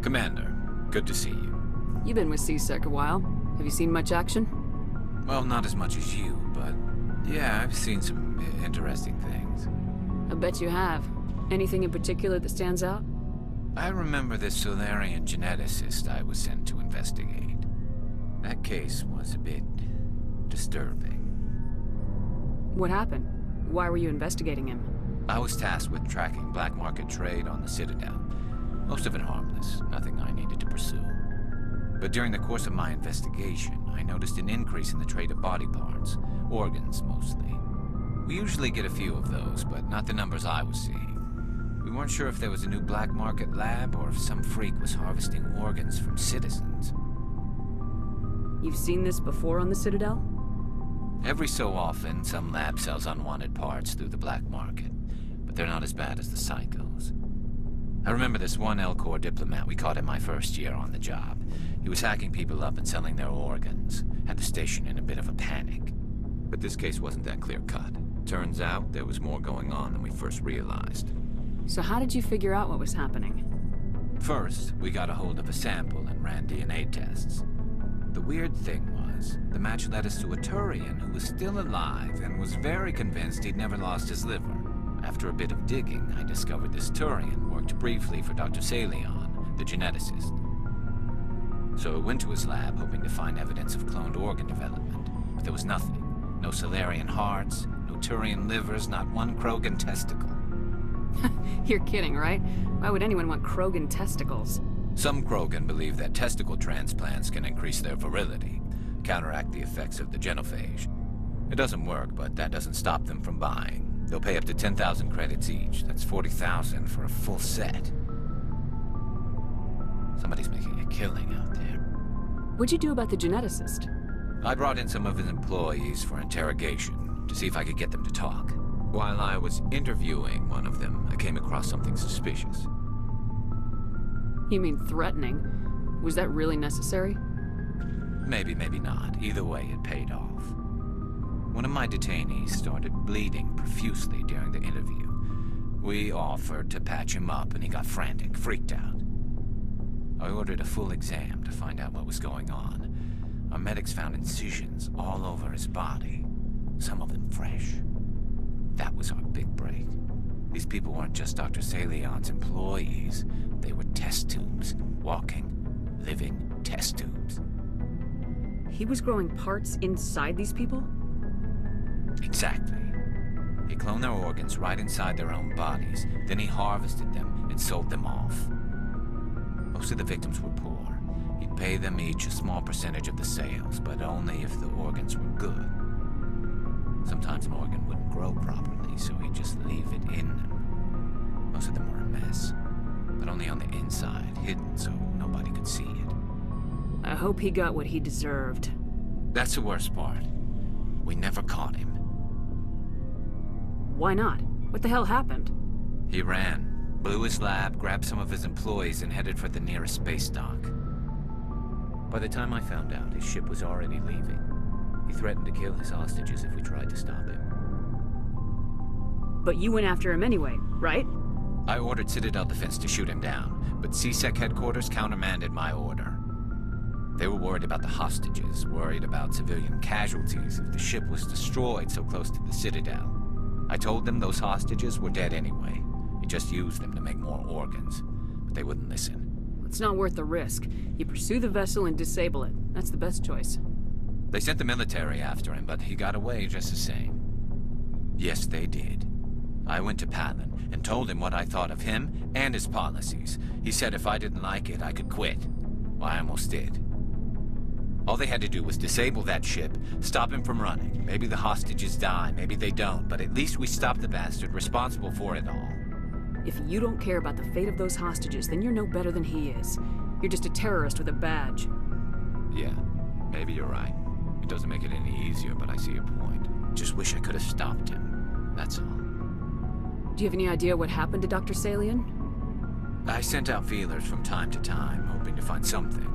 Commander, good to see you. You've been with C-Sec a while. Have you seen much action? Well, not as much as you, but yeah, I've seen some interesting things. I bet you have. Anything in particular that stands out? I remember this Saleon geneticist I was sent to investigate. That case was a bit disturbing. What happened? Why were you investigating him? I was tasked with tracking black market trade on the Citadel. Most of it harmless, nothing I needed to pursue. But during the course of my investigation, I noticed an increase in the trade of body parts, organs mostly. We usually get a few of those, but not the numbers I was seeing. We weren't sure if there was a new black market lab or if some freak was harvesting organs from citizens. You've seen this before on the Citadel? Every so often, some lab sells unwanted parts through the black market, but they're not as bad as the psychos. I remember this one L-Corps diplomat we caught in my first year on the job. He was hacking people up and selling their organs. Had the station in a bit of a panic. But this case wasn't that clear-cut. Turns out there was more going on than we first realized. So how did you figure out what was happening? First, we got a hold of a sample and ran DNA tests. The weird thing was, the match led us to a Turian who was still alive and was very convinced he'd never lost his liver. After a bit of digging, I discovered this Turian worked briefly for Dr. Saleon, the geneticist. So I went to his lab hoping to find evidence of cloned organ development, but there was nothing. No Salarian hearts, no Turian livers, not one Krogan testicle. You're kidding, right? Why would anyone want Krogan testicles? Some Krogan believe that testicle transplants can increase their virility, counteract the effects of the genophage. It doesn't work, but that doesn't stop them from buying. They'll pay up to 10,000 credits each. That's 40,000 for a full set. Somebody's making a killing out there. What'd you do about the geneticist? I brought in some of his employees for interrogation, to see if I could get them to talk. While I was interviewing one of them, I came across something suspicious. You mean threatening? Was that really necessary? Maybe, maybe not. Either way, it paid off. One of my detainees started bleeding profusely during the interview. We offered to patch him up, and he got frantic, freaked out. I ordered a full exam to find out what was going on. Our medics found incisions all over his body, some of them fresh. That was our big break. These people weren't just Dr. Saleon's employees. They were test tubes. Walking, living test tubes. He was growing parts inside these people? Exactly. He cloned their organs right inside their own bodies. Then he harvested them and sold them off. Most of the victims were poor. He'd pay them each a small percentage of the sales, but only if the organs were good. Sometimes an organ wouldn't grow properly, so he'd just leave it in them. Most of them were a mess, but only on the inside, hidden so nobody could see it. I hope he got what he deserved. That's the worst part. We never caught him. Why not? What the hell happened? He ran, blew his lab, grabbed some of his employees, and headed for the nearest space dock. By the time I found out, his ship was already leaving. He threatened to kill his hostages if we tried to stop him. But you went after him anyway, right? I ordered Citadel Defense to shoot him down, but C-Sec headquarters countermanded my order. They were worried about the hostages, worried about civilian casualties if the ship was destroyed so close to the Citadel. I told them those hostages were dead anyway. He just used them to make more organs, but they wouldn't listen. It's not worth the risk. You pursue the vessel and disable it. That's the best choice. They sent the military after him, but he got away just the same. Yes, they did. I went to Palin and told him what I thought of him and his policies. He said if I didn't like it, I could quit. Well, I almost did. All they had to do was disable that ship, stop him from running. Maybe the hostages die, maybe they don't, but at least we stopped the bastard responsible for it all. If you don't care about the fate of those hostages, then you're no better than he is. You're just a terrorist with a badge. Yeah, maybe you're right. It doesn't make it any easier, but I see your point. Just wish I could have stopped him. That's all. Do you have any idea what happened to Dr. Saleon? I sent out feelers from time to time, hoping to find something.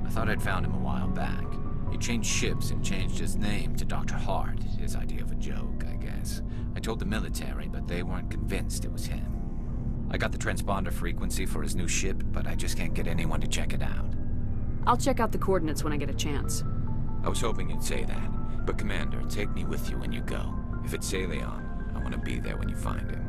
I thought I'd found him a while back. He changed ships and changed his name to Dr. Hart. His idea of a joke, I guess. I told the military, but they weren't convinced it was him. I got the transponder frequency for his new ship, but I just can't get anyone to check it out. I'll check out the coordinates when I get a chance. I was hoping you'd say that. But Commander, take me with you when you go. If it's Saleon, I want to be there when you find him.